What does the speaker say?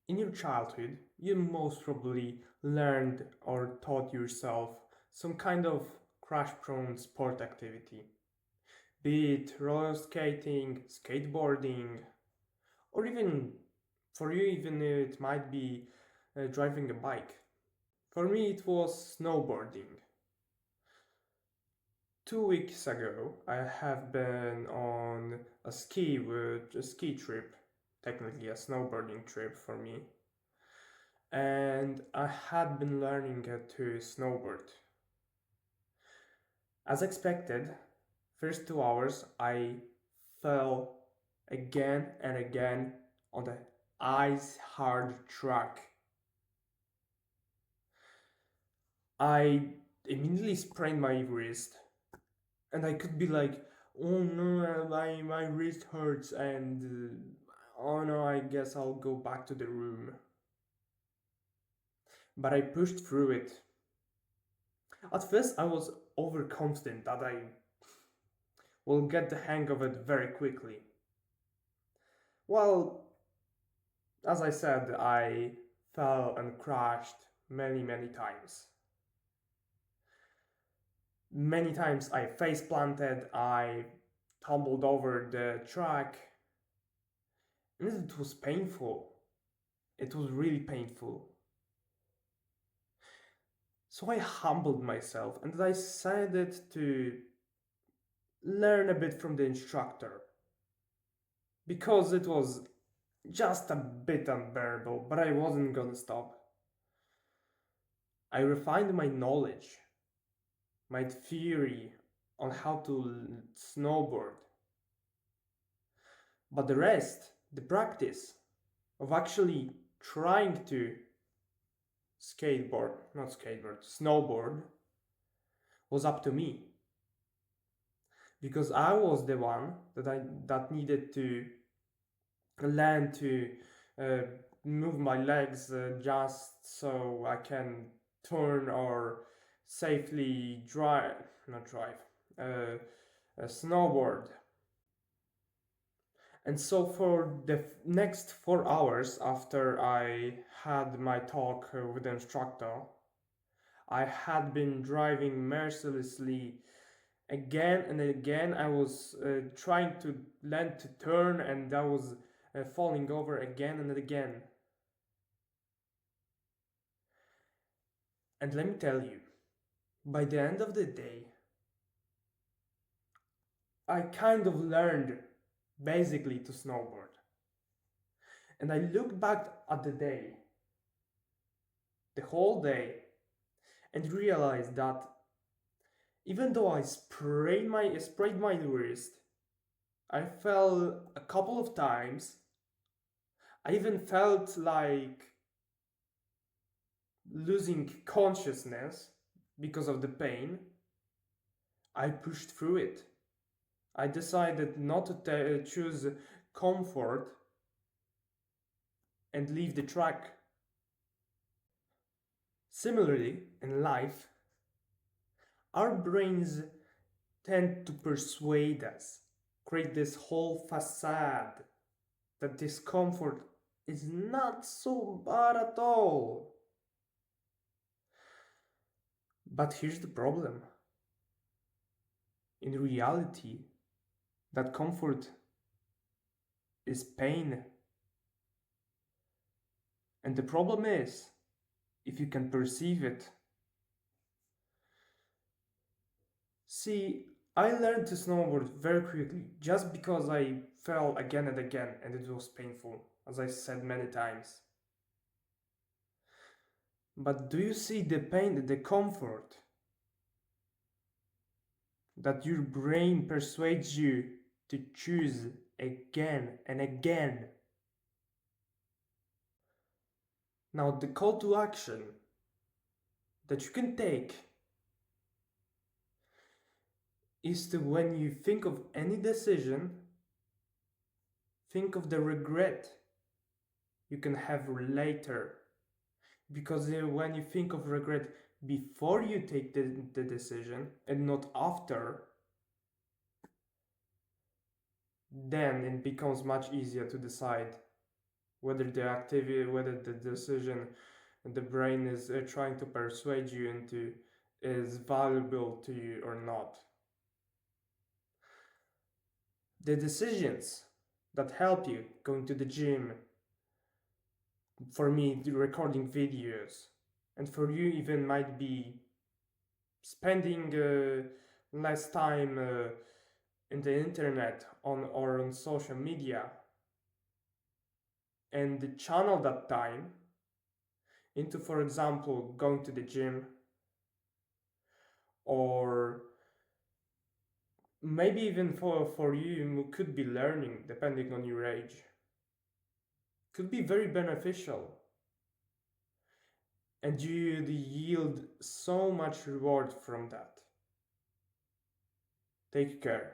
In your childhood, you most probably learned or taught yourself some kind of crash-prone sport activity, be it roller skating, skateboarding, or even for you, even it might be driving a bike. For me, it was snowboarding. 2 weeks ago, I have been on a ski trip, technically a snowboarding trip for me, and I had been learning to snowboard. As expected, first 2 hours I fell again and again on the ice hard track. I immediately sprained my wrist, and I could be like, oh no, my wrist hurts, and oh no, I guess I'll go back to the room. But I pushed through it. At first, I was overconfident that I will get the hang of it very quickly. Well, as I said, I fell and crashed many times. Many times I face planted, I tumbled over the track, and it was painful. It was really painful. So I humbled myself and I decided to learn a bit from the instructor because it was just a bit unbearable, but I wasn't gonna stop. I refined my knowledge, my theory on how to snowboard, but the rest, the practice of actually trying to snowboard, was up to me because I was the one that needed to learn to uh, move my legs just so I can turn or safely not drive, uh, snowboard. And so for the next 4 hours after I had my talk with the instructor, I had been driving mercilessly again and again. I was trying to learn to turn, and I was falling over again and again. And let me tell you, by the end of the day, I kind of learned basically to snowboard. And I looked back at the whole day, and realized that even though I sprained my wrist, I fell a couple of times. I even felt like losing consciousness because of the pain. I pushed through it. I decided not to choose comfort and leave the track. Similarly, in life, our brains tend to persuade us, create this whole facade that discomfort is not so bad at all. But here's the problem. In reality, that comfort is pain. And the problem is, if you can perceive it. See, I learned to snowboard very quickly just because I fell again and again and it was painful, as I said many times. But do you see the pain, the comfort that your brain persuades you to choose again and again? Now, the call to action that you can take is to, when you think of any decision, think of the regret you can have later. Because when you think of regret before you take the decision and not after, then it becomes much easier to decide whether the decision the brain is trying to persuade you into is valuable to you or not. The decisions that help you going to the gym, for me, recording videos, and for you, even might be spending less time in the internet or on social media, and channel that time into, for example, going to the gym, or maybe even for you could be learning, depending on your age, could be very beneficial, and you yield so much reward from that. Take care.